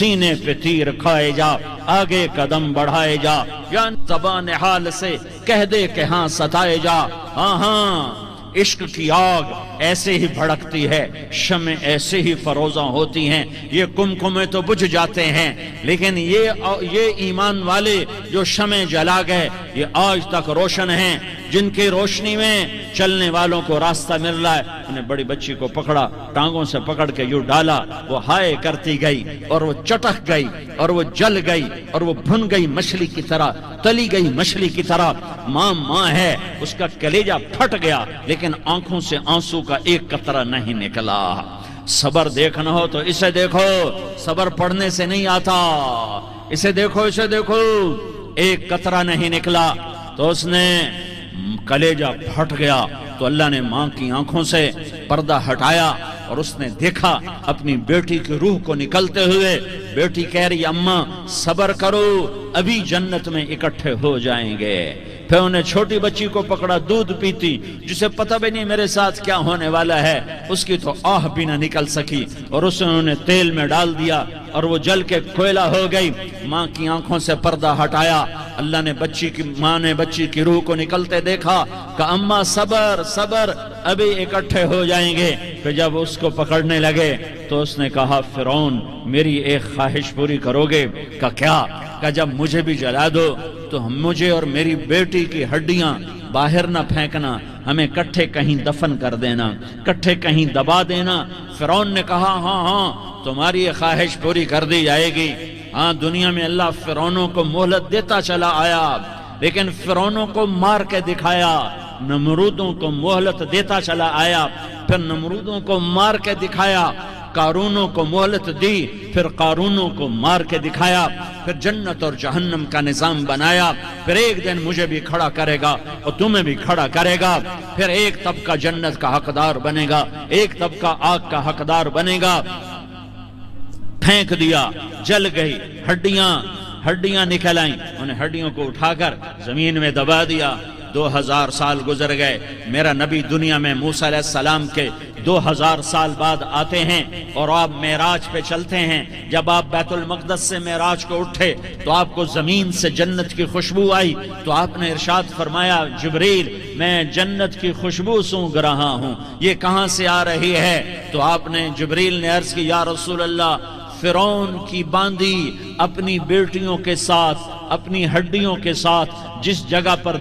سینے پہ تیر کھائے جا، آگے قدم بڑھائے جا، یا زبان حال سے کہہ دے کہ ہاں ستائے جا۔ ہاں ہاں عشق کی آگ ایسے ہی بھڑکتی ہے، شمع ایسے ہی فروزاں ہوتی ہیں، یہ کمکمے تو بجھ جاتے ہیں، لیکن یہ ایمان والے جو شمع جلا گئے یہ آج تک روشن ہیں، جن کی روشنی میں چلنے والوں کو راستہ مل رہا ہے۔ انہیں بڑی بچی کو پکڑا، ٹانگوں سے پکڑ کے یوں ڈالا، وہ ہائے کرتی گئی اور وہ چٹک گئی اور وہ جل گئی اور وہ بھن گئی مچھلی کی طرح، تلی گئی مچھلی کی طرح۔ ماں ماں ہے، اس کا کلیجہ پھٹ گیا، لیکن آنکھوں سے آنسو کا ایک قطرہ نہیں نکلا۔ صبر دیکھنا ہو تو اسے دیکھو، صبر پڑھنے سے نہیں آتا، اسے دیکھو، اسے دیکھو۔ ایک قطرہ نہیں نکلا تو اس نے کلیجہ پھٹ گیا، تو اللہ نے ماں کی آنکھوں سے پردہ ہٹایا اور اس نے دیکھا اپنی بیٹی کی روح کو نکلتے ہوئے۔ بیٹی کہہ رہی اماں صبر کرو، ابھی جنت میں اکٹھے ہو جائیں گے۔ پھر انہیں چھوٹی بچی کو پکڑا، دودھ پیتی، جسے پتہ بھی نہیں میرے ساتھ کیا ہونے والا ہے، اس کی تو آہ بھی نہ نکل سکی، اور اسے انہوں نے تیل میں ڈال دیا اور وہ جل کے کوئلہ ہو گئی۔ ماں کی آنکھوں سے پردہ ہٹایا، اللہ نے ماں نے بچی کی روح کو نکلتے دیکھا کہ اماں صبر صبر، ابھی اکٹھے ہو جائیں گے۔ پھر جب اس کو پکڑنے لگے تو اس نے کہا فرعون میری ایک خواہش پوری کرو گے؟ کہ کیا؟ کہ جب مجھے بھی جلا دو تو مجھے اور میری بیٹی کی ہڈیاں باہر نہ پھینکنا، ہمیں کٹھے کہیں دفن کر دینا، کٹھے کہیں دبا دینا۔ فرعون نے کہا ہاں ہاں تمہاری یہ خواہش پوری کر دی جائے گی۔ ہاں دنیا میں اللہ فرعونوں کو مہلت دیتا چلا آیا، لیکن فرعونوں کو مار کے دکھایا، نمرودوں کو مہلت دیتا چلا آیا، پھر نمرودوں کو مار کے دکھایا، قارونوں کو مہلت دی، پھر قارونوں کو مار کے دکھایا، پھر جنت اور جہنم کا نظام بنایا۔ پھر ایک دن مجھے بھی کھڑا کرے گا اور تمہیں بھی کھڑا کرے گا، پھر ایک طبقہ جنت کا حقدار بنے گا، ایک طبقہ آگ کا حقدار بنے گا۔ پھینک دیا، جل گئی، ہڈیاں نکل آئیں، انہیں ہڈیوں کو اٹھا کر زمین میں دبا دیا۔ 2000 سال گزر گئے، میرا نبی دنیا میں موسیٰ علیہ السلام کے 2000 سال بعد آتے ہیں اور آپ معراج پہ چلتے ہیں۔ جب آپ بیت المقدس سے معراج کو اٹھے تو آپ کو زمین سے جنت کی خوشبو آئی، تو آپ نے ارشاد فرمایا جبریل میں جنت کی خوشبو سونگھ رہا ہوں، یہ کہاں سے آ رہی ہے؟ تو آپ نے جبریل نے عرض کی یا رسول اللہ فرعون کی باندی اپنی بیٹیوں کے ساتھ، اپنی ہڈیوں کے ساتھ جس جگہ پر